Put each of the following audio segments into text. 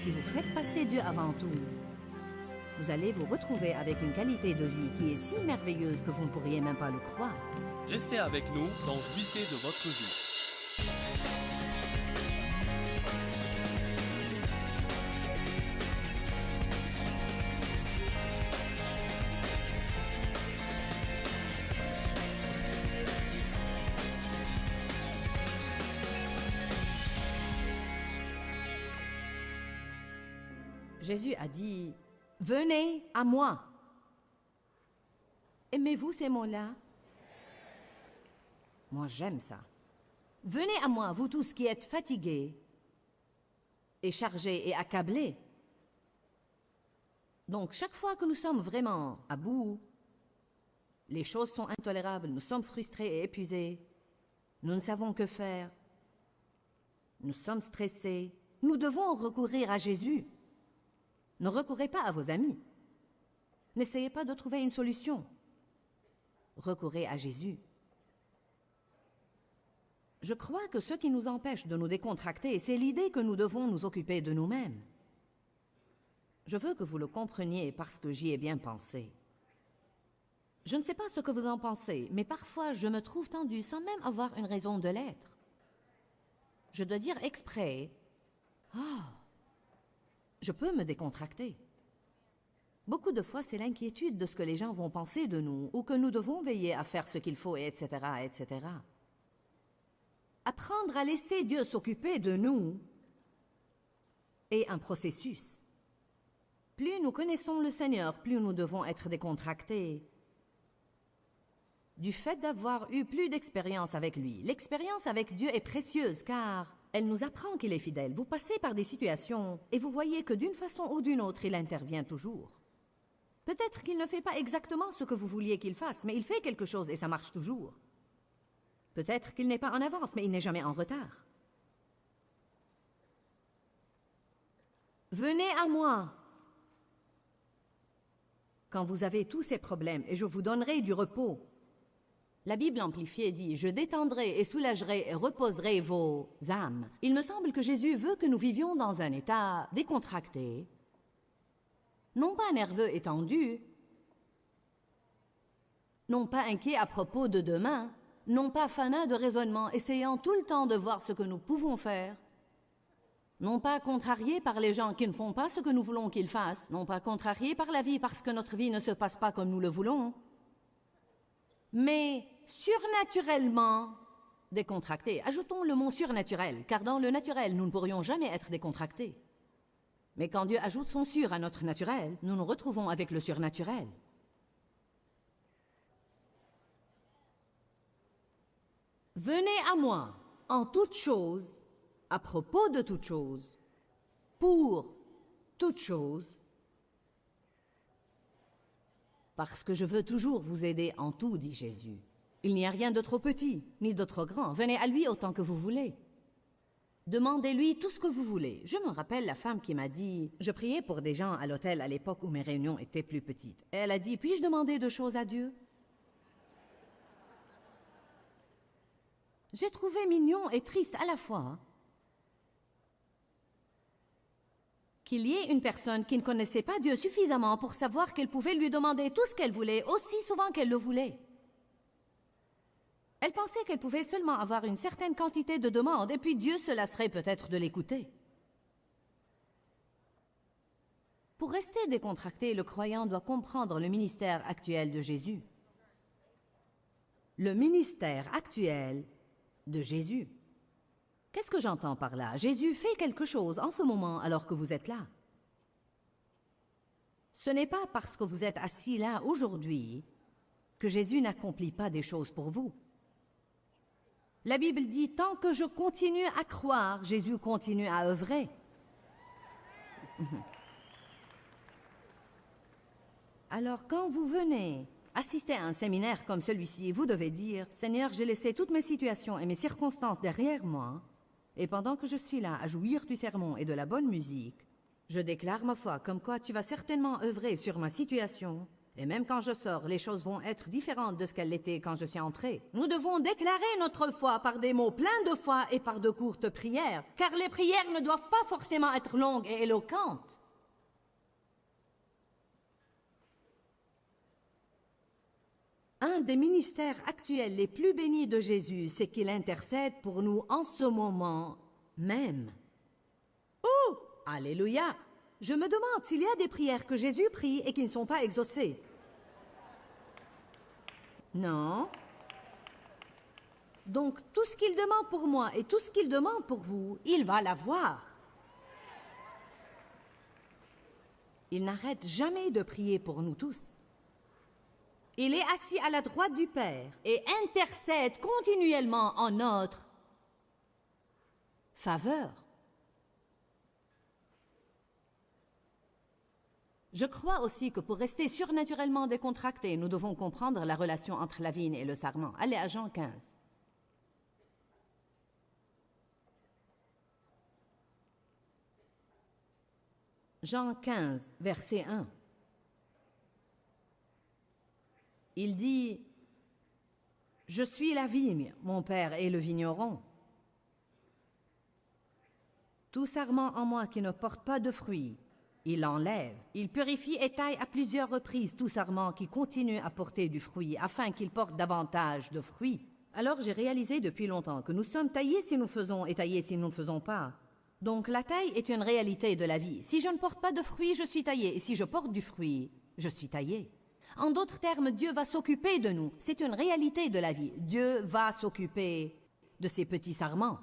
Si vous faites passer Dieu avant tout, vous allez vous retrouver avec une qualité de vie qui est si merveilleuse que vous ne pourriez même pas le croire. Restez avec nous dans Jouissez de votre vie. Jésus a dit « Venez à moi ». Aimez-vous ces mots-là? Moi, j'aime ça. Venez à moi, vous tous qui êtes fatigués et chargés et accablés. Donc, chaque fois que nous sommes vraiment à bout, les choses sont intolérables, nous sommes frustrés et épuisés, nous ne savons que faire, nous sommes stressés, nous devons recourir à Jésus. Ne recourez pas à vos amis. N'essayez pas de trouver une solution. Recourez à Jésus. Je crois que ce qui nous empêche de nous décontracter, c'est l'idée que nous devons nous occuper de nous-mêmes. Je veux que vous le compreniez parce que j'y ai bien pensé. Je ne sais pas ce que vous en pensez, mais parfois je me trouve tendue sans même avoir une raison de l'être. Je dois dire exprès, je peux me décontracter. Beaucoup de fois, c'est l'inquiétude de ce que les gens vont penser de nous, ou que nous devons veiller à faire ce qu'il faut, etc., etc. Apprendre à laisser Dieu s'occuper de nous est un processus. Plus nous connaissons le Seigneur, plus nous devons être décontractés. Du fait d'avoir eu plus d'expérience avec lui, l'expérience avec Dieu est précieuse car elle nous apprend qu'il est fidèle. Vous passez par des situations et vous voyez que d'une façon ou d'une autre, il intervient toujours. Peut-être qu'il ne fait pas exactement ce que vous vouliez qu'il fasse, mais il fait quelque chose et ça marche toujours. Peut-être qu'il n'est pas en avance, mais il n'est jamais en retard. Venez à moi quand vous avez tous ces problèmes et je vous donnerai du repos. La Bible amplifiée dit « Je détendrai et soulagerai et reposerai vos âmes ». Il me semble que Jésus veut que nous vivions dans un état décontracté, non pas nerveux et tendu, non pas inquiet à propos de demain, non pas fanat de raisonnement, essayant tout le temps de voir ce que nous pouvons faire, non pas contrarié par les gens qui ne font pas ce que nous voulons qu'ils fassent, non pas contrarié par la vie parce que notre vie ne se passe pas comme nous le voulons, mais surnaturellement décontracté. Ajoutons le mot surnaturel, car dans le naturel, nous ne pourrions jamais être décontractés. Mais quand Dieu ajoute son sur à notre naturel, nous nous retrouvons avec le surnaturel. Venez à moi en toutes choses, à propos de toutes choses, pour toutes choses, parce que je veux toujours vous aider en tout, dit Jésus. Il n'y a rien de trop petit, ni de trop grand. Venez à lui autant que vous voulez. Demandez-lui tout ce que vous voulez. Je me rappelle la femme qui m'a dit... Je priais pour des gens à l'hôtel à l'époque où mes réunions étaient plus petites. Elle a dit, puis-je demander 2 choses à Dieu? J'ai trouvé mignon et triste à la fois qu'il y ait une personne qui ne connaissait pas Dieu suffisamment pour savoir qu'elle pouvait lui demander tout ce qu'elle voulait, aussi souvent qu'elle le voulait. Elle pensait qu'elle pouvait seulement avoir une certaine quantité de demandes, et puis Dieu se lasserait peut-être de l'écouter. Pour rester décontracté, le croyant doit comprendre le ministère actuel de Jésus. Le ministère actuel de Jésus. Qu'est-ce que j'entends par là? Jésus fait quelque chose en ce moment alors que vous êtes là. Ce n'est pas parce que vous êtes assis là aujourd'hui que Jésus n'accomplit pas des choses pour vous. La Bible dit, tant que je continue à croire, Jésus continue à œuvrer. Alors quand vous venez assister à un séminaire comme celui-ci, vous devez dire, « Seigneur, j'ai laissé toutes mes situations et mes circonstances derrière moi, et pendant que je suis là à jouir du sermon et de la bonne musique, je déclare ma foi comme quoi tu vas certainement œuvrer sur ma situation, Et même quand je sors, les choses vont être différentes de ce qu'elles étaient quand je suis entrée. Nous devons déclarer notre foi par des mots pleins de foi et par de courtes prières, car les prières ne doivent pas forcément être longues et éloquentes. Un des ministères actuels les plus bénis de Jésus, c'est qu'il intercède pour nous en ce moment même. Oh, alléluia! Je me demande s'il y a des prières que Jésus prie et qui ne sont pas exaucées. Non. Donc, tout ce qu'il demande pour moi et tout ce qu'il demande pour vous, il va l'avoir. Il n'arrête jamais de prier pour nous tous. Il est assis à la droite du Père et intercède continuellement en notre faveur. Je crois aussi que pour rester surnaturellement décontractés, nous devons comprendre la relation entre la vigne et le sarment. Allez à Jean 15. Jean 15, verset 1. Il dit « Je suis la vigne, mon Père est le vigneron. Tout sarment en moi qui ne porte pas de fruits, il enlève. Il purifie et taille à plusieurs reprises tout sarment qui continue à porter du fruit, afin qu'il porte davantage de fruits. Alors j'ai réalisé depuis longtemps que nous sommes taillés si nous faisons et taillés si nous ne faisons pas. Donc la taille est une réalité de la vie. Si je ne porte pas de fruits, je suis taillé. Et si je porte du fruit, je suis taillé. En d'autres termes, Dieu va s'occuper de nous. C'est une réalité de la vie. Dieu va s'occuper de ces petits sarments.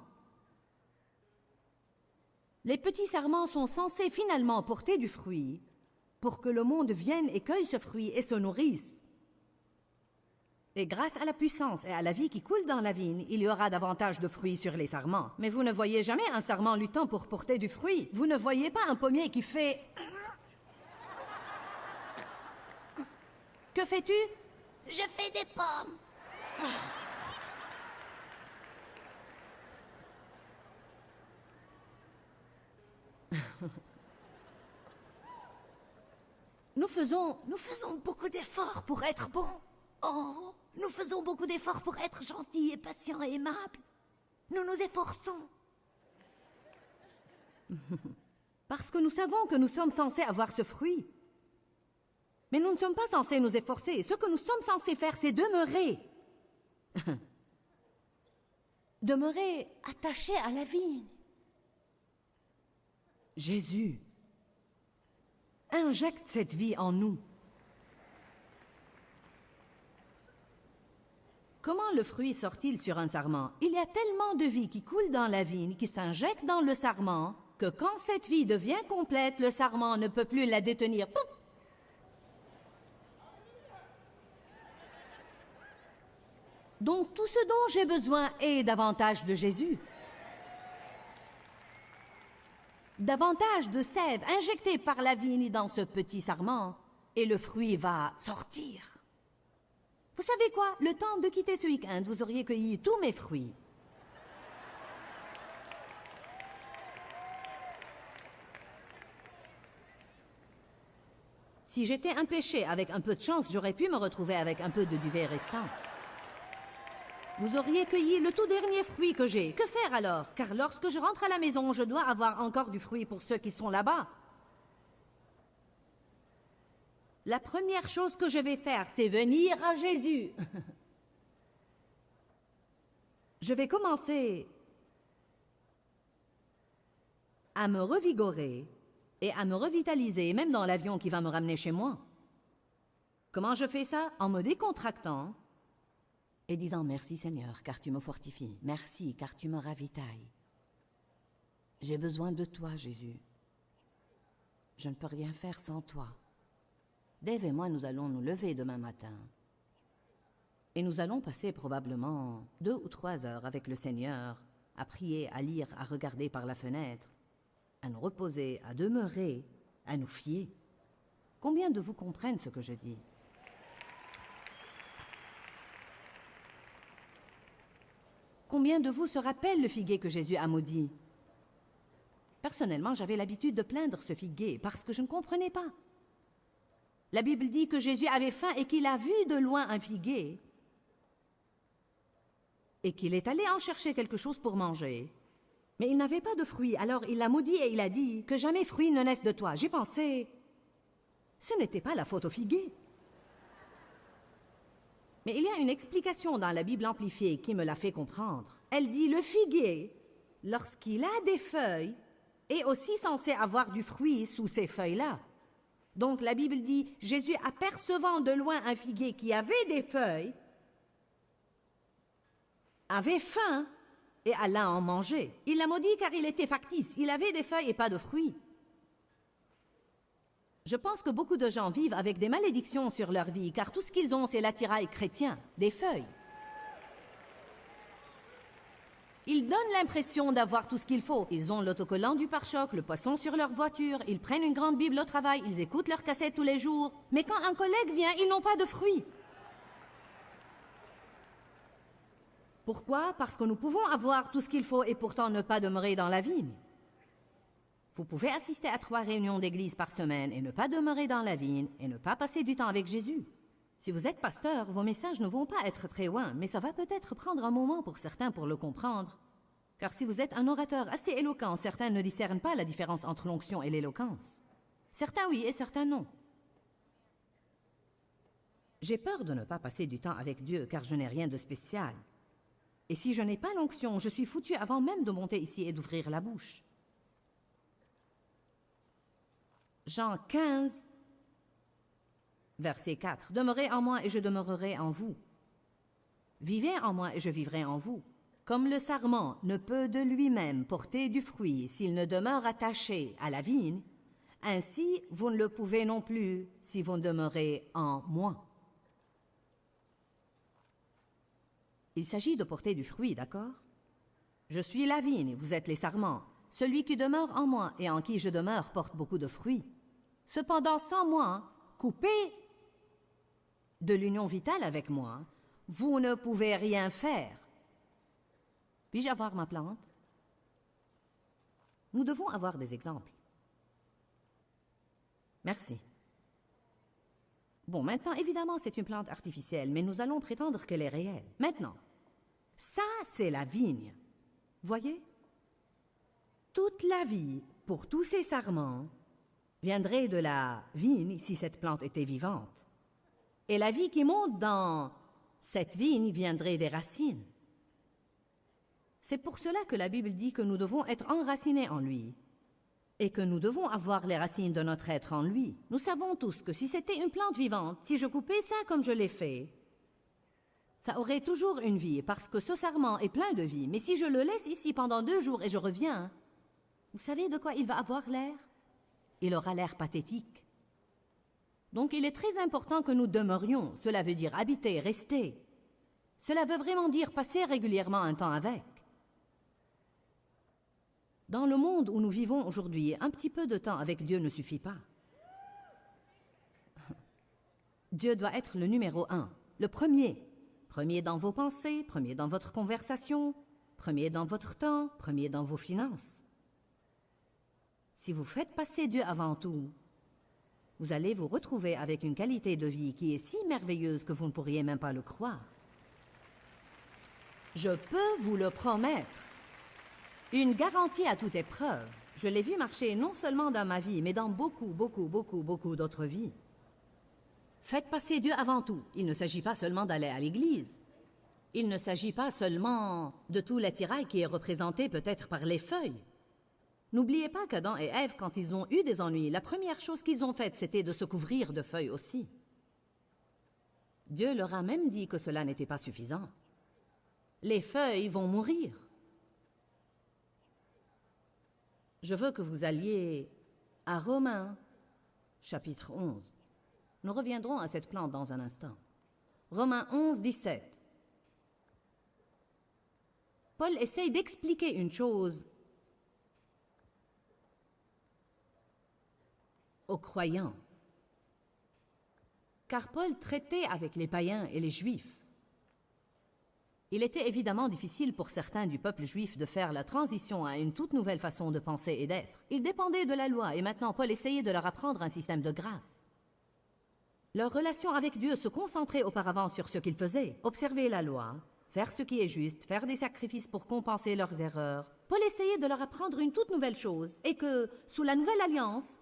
Les petits sarments sont censés finalement porter du fruit pour que le monde vienne et cueille ce fruit et se nourrisse. Et grâce à la puissance et à la vie qui coule dans la vigne, il y aura davantage de fruits sur les sarments. Mais vous ne voyez jamais un sarment luttant pour porter du fruit. Vous ne voyez pas un pommier qui fait... Que fais-tu? Je fais des pommes. Nous faisons beaucoup d'efforts pour être bons. Oh, nous faisons beaucoup d'efforts pour être gentils et patients et aimables. Nous nous efforçons. Parce que nous savons que nous sommes censés avoir ce fruit. Mais nous ne sommes pas censés nous efforcer. Ce que nous sommes censés faire, c'est demeurer. Demeurer Attachés à la vigne. Jésus injecte cette vie en nous. Comment le fruit sort-il sur un sarment? Il y a tellement de vie qui coule dans la vigne, qui s'injecte dans le sarment, que quand cette vie devient complète, le sarment ne peut plus la détenir. Donc tout ce dont j'ai besoin est davantage de Jésus. Davantage de sève injectée par la vigne dans ce petit sarment, et le fruit va sortir. Vous savez quoi? Le temps de quitter ce week-end, vous auriez cueilli tous mes fruits. Si j'étais un péché, avec un peu de chance, j'aurais pu me retrouver avec un peu de duvet restant. Vous auriez cueilli le tout dernier fruit que j'ai. Que faire alors? Car lorsque je rentre à la maison, je dois avoir encore du fruit pour ceux qui sont là-bas. La première chose que je vais faire, c'est venir à Jésus. Je vais commencer à me revigorer et à me revitaliser, même dans l'avion qui va me ramener chez moi. Comment je fais ça? En me décontractant et disant « Merci Seigneur, car tu me fortifies. Merci, car tu me ravitailles. J'ai besoin de toi, Jésus. Je ne peux rien faire sans toi. » Dave et moi, nous allons nous lever demain matin. Et nous allons passer probablement 2 ou 3 heures avec le Seigneur, à prier, à lire, à regarder par la fenêtre, à nous reposer, à demeurer, à nous fier. Combien de vous comprennent ce que je dis? Combien de vous se rappellent le figuier que Jésus a maudit? Personnellement, j'avais l'habitude de plaindre ce figuier parce que je ne comprenais pas. La Bible dit que Jésus avait faim et qu'il a vu de loin un figuier et qu'il est allé en chercher quelque chose pour manger. Mais il n'avait pas de fruits, alors il l'a maudit et il a dit que jamais fruit ne naisse de toi. J'ai pensé, ce n'était pas la faute au figuier. Mais il y a une explication dans la Bible amplifiée qui me l'a fait comprendre. Elle dit, le figuier, lorsqu'il a des feuilles, est aussi censé avoir du fruit sous ces feuilles-là. Donc la Bible dit, Jésus apercevant de loin un figuier qui avait des feuilles, avait faim et alla en manger. Il l'a maudit car il était factice, il avait des feuilles et pas de fruits. Je pense que beaucoup de gens vivent avec des malédictions sur leur vie, car tout ce qu'ils ont, c'est l'attirail chrétien, des feuilles. Ils donnent l'impression d'avoir tout ce qu'il faut. Ils ont l'autocollant du pare-choc, le poisson sur leur voiture, ils prennent une grande Bible au travail, ils écoutent leur cassette tous les jours. Mais quand un collègue vient, ils n'ont pas de fruits. Pourquoi? Parce que nous pouvons avoir tout ce qu'il faut et pourtant ne pas demeurer dans la vigne. Vous pouvez assister à 3 réunions d'église par semaine et ne pas demeurer dans la vigne et ne pas passer du temps avec Jésus. Si vous êtes pasteur, vos messages ne vont pas être très loin, mais ça va peut-être prendre un moment pour certains pour le comprendre. Car si vous êtes un orateur assez éloquent, certains ne discernent pas la différence entre l'onction et l'éloquence. Certains oui et certains non. J'ai peur de ne pas passer du temps avec Dieu car je n'ai rien de spécial. Et si je n'ai pas l'onction, je suis foutu avant même de monter ici et d'ouvrir la bouche. Jean 15, verset 4. Demeurez en moi et je demeurerai en vous. Vivez en moi et je vivrai en vous. Comme le sarment ne peut de lui-même porter du fruit s'il ne demeure attaché à la vigne, ainsi vous ne le pouvez non plus si vous demeurez en moi. Il s'agit de porter du fruit, d'accord? Je suis la vigne, vous êtes les sarments. Celui qui demeure en moi et en qui je demeure porte beaucoup de fruits. Cependant, sans moi, coupé de l'union vitale avec moi, vous ne pouvez rien faire. Puis-je avoir ma plante? Nous devons avoir des exemples. Merci. Bon, maintenant, évidemment, c'est une plante artificielle, mais nous allons prétendre qu'elle est réelle. Maintenant, ça, c'est la vigne. Voyez? Toute la vie, pour tous ces sarments, viendrait de la vigne si cette plante était vivante. Et la vie qui monte dans cette vigne viendrait des racines. C'est pour cela que la Bible dit que nous devons être enracinés en lui et que nous devons avoir les racines de notre être en lui. Nous savons tous que si c'était une plante vivante, si je coupais ça comme je l'ai fait, ça aurait toujours une vie parce que ce sarment est plein de vie. Mais si je le laisse ici pendant 2 jours et je reviens, vous savez de quoi il va avoir l'air? Il aura l'air pathétique. Donc il est très important que nous demeurions. Cela veut dire habiter, rester. Cela veut vraiment dire passer régulièrement un temps avec. Dans le monde où nous vivons aujourd'hui, un petit peu de temps avec Dieu ne suffit pas. Dieu doit être le numéro 1, le premier. Premier dans vos pensées, premier dans votre conversation, premier dans votre temps, premier dans vos finances. Si vous faites passer Dieu avant tout, vous allez vous retrouver avec une qualité de vie qui est si merveilleuse que vous ne pourriez même pas le croire. Je peux vous le promettre. Une garantie à toute épreuve. Je l'ai vu marcher non seulement dans ma vie, mais dans beaucoup d'autres vies. Faites passer Dieu avant tout. Il ne s'agit pas seulement d'aller à l'église. Il ne s'agit pas seulement de tout l'attirail qui est représenté peut-être par les feuilles. N'oubliez pas qu'Adam et Ève, quand ils ont eu des ennuis, la première chose qu'ils ont faite, c'était de se couvrir de feuilles aussi. Dieu leur a même dit que cela n'était pas suffisant. Les feuilles vont mourir. Je veux que vous alliez à Romains, chapitre 11. Nous reviendrons à cette plante dans un instant. Romains 11, 17. Paul essaye d'expliquer une chose aux croyants. Car Paul traitait avec les païens et les juifs. Il était évidemment difficile pour certains du peuple juif de faire la transition à une toute nouvelle façon de penser et d'être. Ils dépendaient de la loi et maintenant Paul essayait de leur apprendre un système de grâce. Leur relation avec Dieu se concentrait auparavant sur ce qu'ils faisaient, observer la loi, faire ce qui est juste, faire des sacrifices pour compenser leurs erreurs. Paul essayait de leur apprendre une toute nouvelle chose, et que, sous la nouvelle alliance,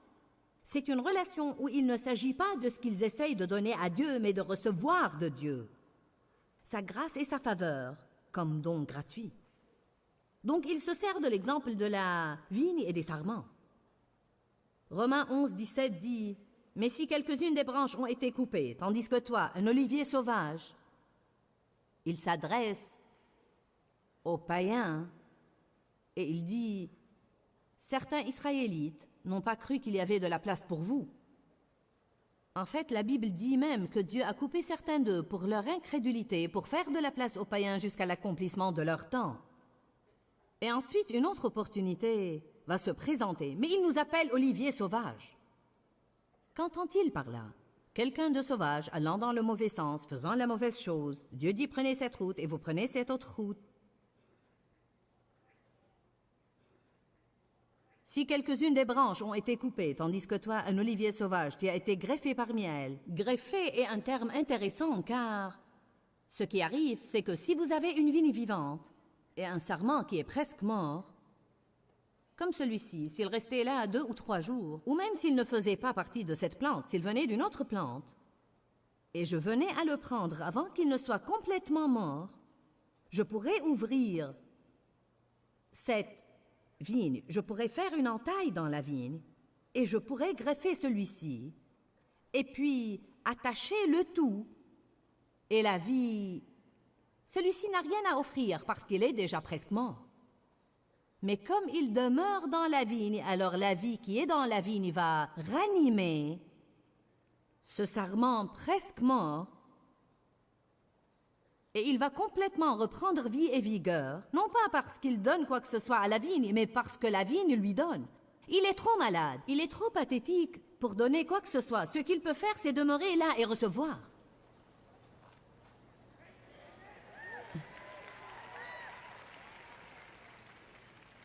c'est une relation où il ne s'agit pas de ce qu'ils essayent de donner à Dieu, mais de recevoir de Dieu sa grâce et sa faveur comme don gratuit. Donc il se sert de l'exemple de la vigne et des sarments. Romains 11, 17 dit « Mais si quelques-unes des branches ont été coupées, tandis que toi, un olivier sauvage, il s'adresse aux païens et il dit « Certains Israélites n'ont pas cru qu'il y avait de la place pour vous. » En fait, la Bible dit même que Dieu a coupé certains d'eux pour leur incrédulité, pour faire de la place aux païens jusqu'à l'accomplissement de leur temps. Et ensuite, une autre opportunité va se présenter, mais il nous appelle olivier sauvage. Qu'entend-il par là? Quelqu'un de sauvage allant dans le mauvais sens, faisant la mauvaise chose. Dieu dit prenez cette route et vous prenez cette autre route. Si quelques-unes des branches ont été coupées, tandis que toi, un olivier sauvage, tu as été greffé parmi elles. Greffé est un terme intéressant car ce qui arrive, c'est que si vous avez une vigne vivante et un sarment qui est presque mort, comme celui-ci, s'il restait là 2 ou 3 jours, ou même s'il ne faisait pas partie de cette plante, s'il venait d'une autre plante, et je venais à le prendre avant qu'il ne soit complètement mort, je pourrais ouvrir cette vigne, je pourrais faire une entaille dans la vigne, et je pourrais greffer celui-ci, et puis attacher le tout, et la vie, celui-ci n'a rien à offrir parce qu'il est déjà presque mort. Mais comme il demeure dans la vigne, alors la vie qui est dans la vigne va ranimer ce sarment presque mort et il va complètement reprendre vie et vigueur, non pas parce qu'il donne quoi que ce soit à la vigne, mais parce que la vigne lui donne. Il est trop malade, il est trop pathétique pour donner quoi que ce soit. Ce qu'il peut faire, c'est demeurer là et recevoir.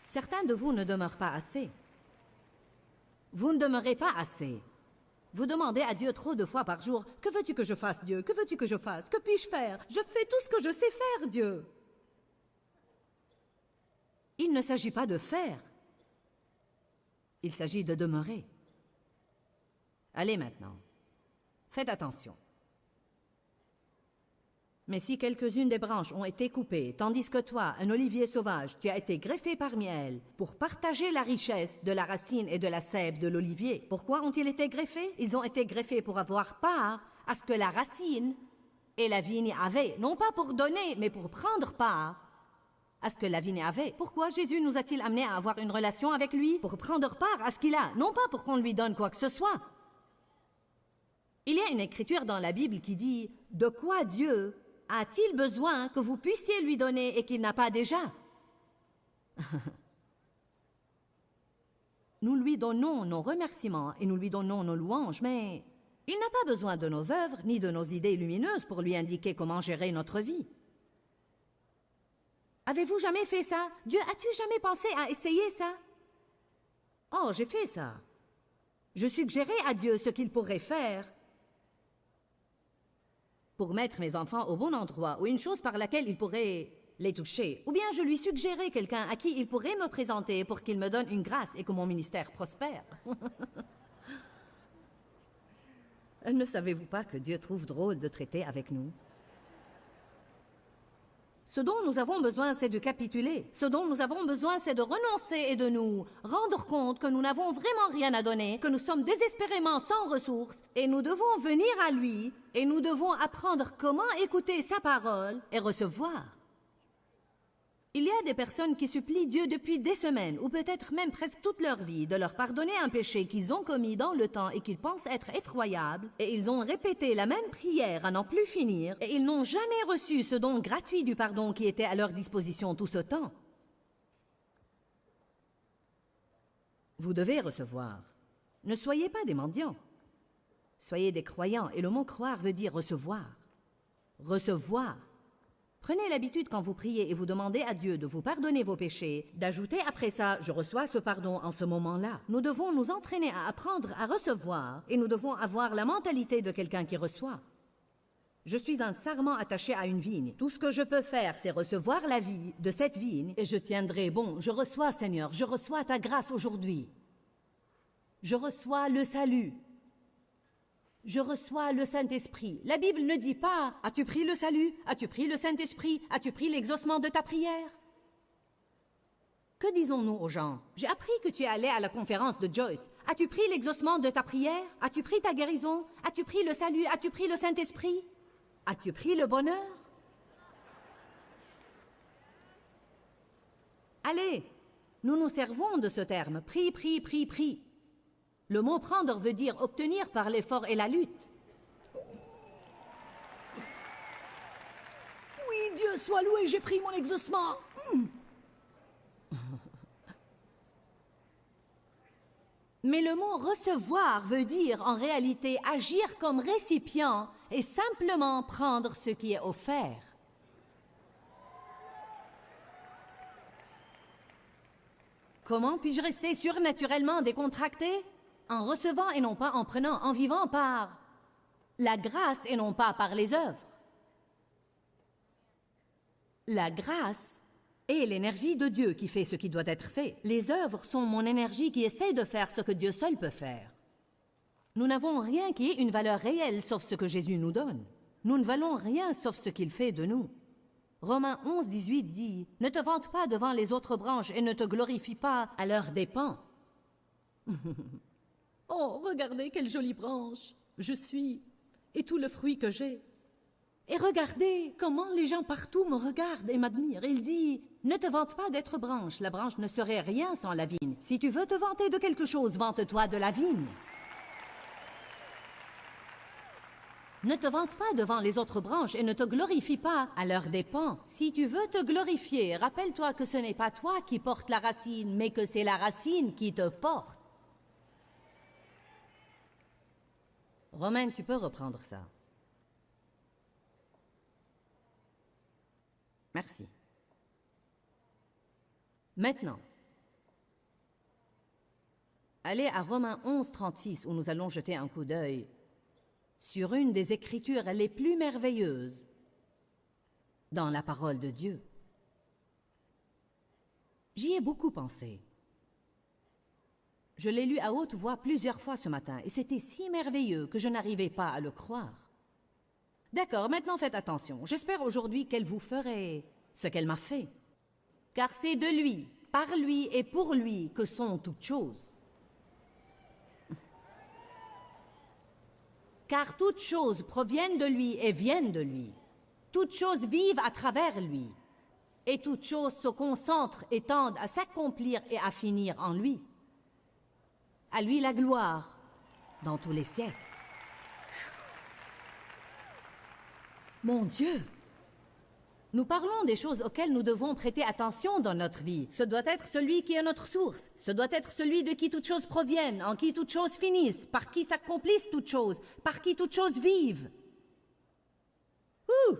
Certains de vous ne demeurent pas assez. Vous ne demeurez pas assez. Vous demandez à Dieu trop de fois par jour, « Que veux-tu que je fasse, Dieu? Que veux-tu que je fasse? Que puis-je faire? Je fais tout ce que je sais faire, Dieu. » Il ne s'agit pas de faire. Il s'agit de demeurer. Allez maintenant, faites attention. Mais si quelques-unes des branches ont été coupées, tandis que toi, un olivier sauvage, tu as été greffé parmi elles pour partager la richesse de la racine et de la sève de l'olivier. Pourquoi ont-ils été greffés? Ils ont été greffés pour avoir part à ce que la racine et la vigne avaient, non pas pour donner, mais pour prendre part à ce que la vigne avait. Pourquoi Jésus nous a-t-il amenés à avoir une relation avec lui? Pour prendre part à ce qu'il a, non pas pour qu'on lui donne quoi que ce soit. Il y a une écriture dans la Bible qui dit « De quoi Dieu a-t-il besoin que vous puissiez lui donner et qu'il n'a pas déjà? » Nous lui donnons nos remerciements et nous lui donnons nos louanges, mais il n'a pas besoin de nos œuvres ni de nos idées lumineuses pour lui indiquer comment gérer notre vie. Avez-vous jamais fait ça? Dieu, as-tu jamais pensé à essayer ça? Oh, j'ai fait ça. Je suggérais à Dieu ce qu'il pourrait faire pour mettre mes enfants au bon endroit, ou une chose par laquelle il pourrait les toucher. Ou bien je lui suggérais quelqu'un à qui il pourrait me présenter pour qu'il me donne une grâce et que mon ministère prospère. Ne savez-vous pas que Dieu trouve drôle de traiter avec nous? Ce dont nous avons besoin, c'est de capituler. Ce dont nous avons besoin, c'est de renoncer et de nous rendre compte que nous n'avons vraiment rien à donner, que nous sommes désespérément sans ressources, et nous devons venir à lui, et nous devons apprendre comment écouter sa parole et recevoir. Il y a des personnes qui supplient Dieu depuis des semaines, ou peut-être même presque toute leur vie, de leur pardonner un péché qu'ils ont commis dans le temps et qu'ils pensent être effroyable, et ils ont répété la même prière à n'en plus finir, et ils n'ont jamais reçu ce don gratuit du pardon qui était à leur disposition tout ce temps. Vous devez recevoir. Ne soyez pas des mendiants. Soyez des croyants, et le mot « croire » veut dire recevoir. Recevoir. Prenez l'habitude quand vous priez et vous demandez à Dieu de vous pardonner vos péchés, d'ajouter après ça « Je reçois ce pardon en ce moment-là ». Nous devons nous entraîner à apprendre à recevoir et nous devons avoir la mentalité de quelqu'un qui reçoit. Je suis un sarment attaché à une vigne. Tout ce que je peux faire, c'est recevoir la vie de cette vigne et je tiendrai bon. Je reçois, Seigneur, je reçois ta grâce aujourd'hui. Je reçois le salut. Je reçois le Saint-Esprit. La Bible ne dit pas « As-tu pris le salut? As-tu pris le Saint-Esprit? As-tu pris l'exaucement de ta prière ?» Que disons-nous aux gens? « J'ai appris que tu es allé à la conférence de Joyce. As-tu pris l'exaucement de ta prière? As-tu pris ta guérison? As-tu pris le salut? As-tu pris le Saint-Esprit? As-tu pris le bonheur? » Allez, nous nous servons de ce terme. Prie, prie, prie, prie. Le mot « prendre » veut dire obtenir par l'effort et la lutte. Oui, Dieu soit loué, j'ai pris mon exaucement. Mais le mot « recevoir » veut dire en réalité agir comme récipient et simplement prendre ce qui est offert. Comment puis-je rester surnaturellement décontracté? En recevant et non pas en prenant, en vivant par la grâce et non pas par les œuvres. La grâce est l'énergie de Dieu qui fait ce qui doit être fait. Les œuvres sont mon énergie qui essaie de faire ce que Dieu seul peut faire. Nous n'avons rien qui ait une valeur réelle sauf ce que Jésus nous donne. Nous ne valons rien sauf ce qu'il fait de nous. Romains 11, 18 dit « Ne te vante pas devant les autres branches et ne te glorifie pas à leurs dépens. » Oh, regardez quelle jolie branche je suis et tout le fruit que j'ai. Et regardez comment les gens partout me regardent et m'admirent. Il dit, ne te vante pas d'être branche. La branche ne serait rien sans la vigne. Si tu veux te vanter de quelque chose, vante-toi de la vigne. Ne te vante pas devant les autres branches et ne te glorifie pas à leurs dépens. Si tu veux te glorifier, rappelle-toi que ce n'est pas toi qui portes la racine, mais que c'est la racine qui te porte. Romaine, tu peux reprendre ça. Merci. Maintenant, allez à Romains 11, 36, où nous allons jeter un coup d'œil sur une des écritures les plus merveilleuses dans la parole de Dieu. J'y ai beaucoup pensé. Je l'ai lu à haute voix plusieurs fois ce matin, et c'était si merveilleux que je n'arrivais pas à le croire. D'accord, maintenant faites attention. J'espère aujourd'hui qu'elle vous ferait ce qu'elle m'a fait. Car c'est de lui, par lui et pour lui que sont toutes choses. Car toutes choses proviennent de lui et viennent de lui. Toutes choses vivent à travers lui. Et toutes choses se concentrent et tendent à s'accomplir et à finir en lui. À lui la gloire dans tous les siècles. Mon Dieu! Nous parlons des choses auxquelles nous devons prêter attention dans notre vie. Ce doit être celui qui est notre source. Ce doit être celui de qui toutes choses proviennent, en qui toutes choses finissent, par qui s'accomplissent toutes choses, par qui toutes choses vivent. Ouh!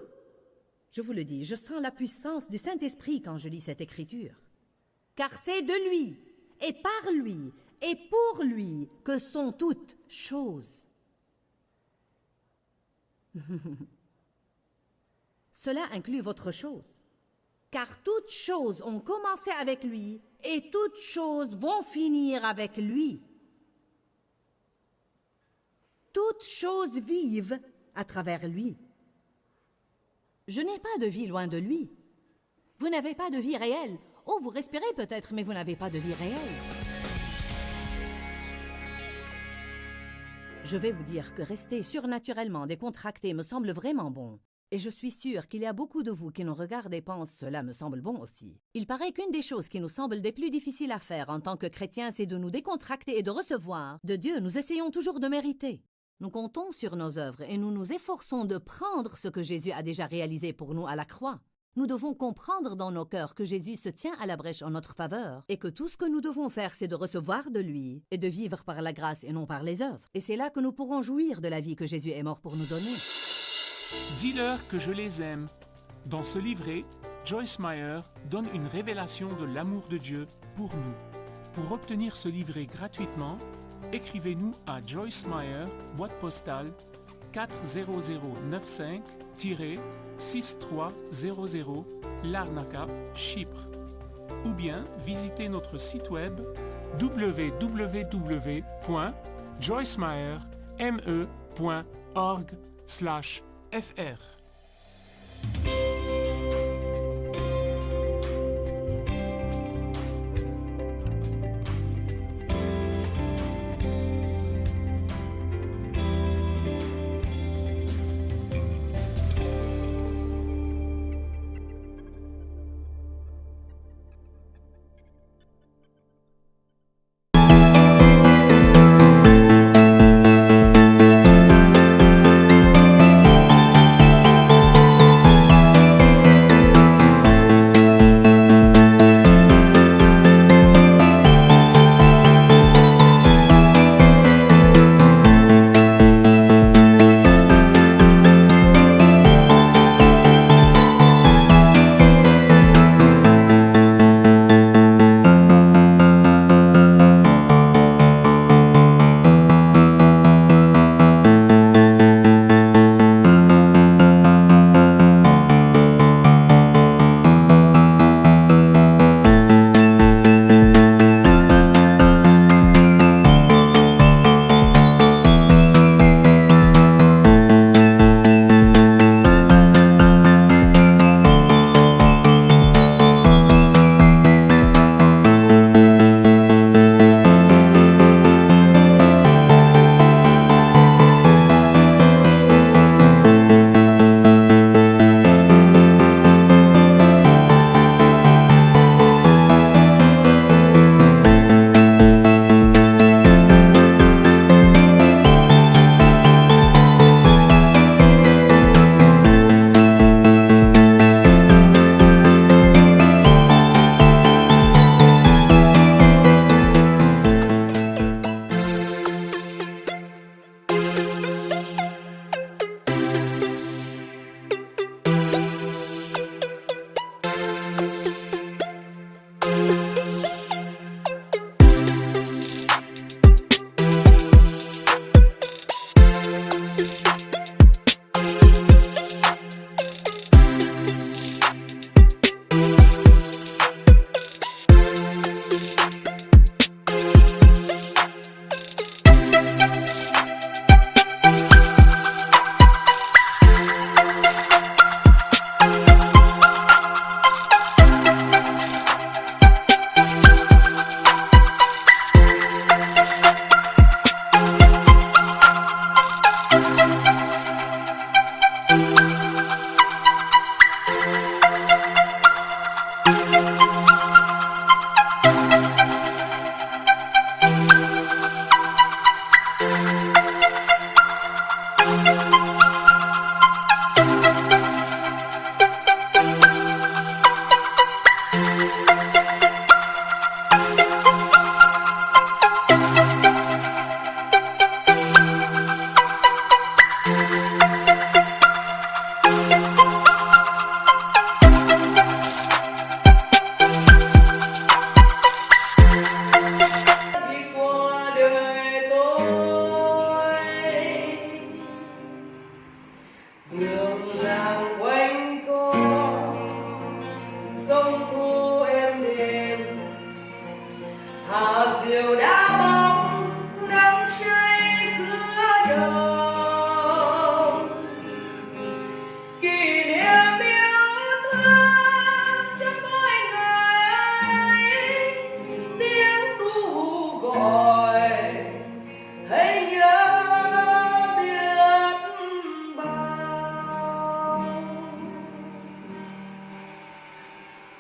Je vous le dis, je sens la puissance du Saint-Esprit quand je lis cette écriture. Car c'est de lui, et par lui, et pour lui que sont toutes choses. Cela inclut votre chose. Car toutes choses ont commencé avec lui, et toutes choses vont finir avec lui. Toutes choses vivent à travers lui. Je n'ai pas de vie loin de lui. Vous n'avez pas de vie réelle. Oh, vous respirez peut-être, mais vous n'avez pas de vie réelle. Je vais vous dire que rester surnaturellement décontracté me semble vraiment bon. Et je suis sûre qu'il y a beaucoup de vous qui nous regardent et pensent « cela me semble bon aussi ». Il paraît qu'une des choses qui nous semble des plus difficiles à faire en tant que chrétiens, c'est de nous décontracter et de recevoir. De Dieu, nous essayons toujours de mériter. Nous comptons sur nos œuvres et nous nous efforçons de prendre ce que Jésus a déjà réalisé pour nous à la croix. Nous devons comprendre dans nos cœurs que Jésus se tient à la brèche en notre faveur et que tout ce que nous devons faire, c'est de recevoir de lui et de vivre par la grâce et non par les œuvres. Et c'est là que nous pourrons jouir de la vie que Jésus est mort pour nous donner. Dis-leur que je les aime. Dans ce livret, Joyce Meyer donne une révélation de l'amour de Dieu pour nous. Pour obtenir ce livret gratuitement, écrivez-nous à Joyce Meyer, boîte postale 40095-6300 Larnaca, Chypre. Ou bien visitez notre site web www.joycemeyerme.org/fr.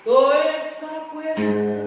tôi xa quê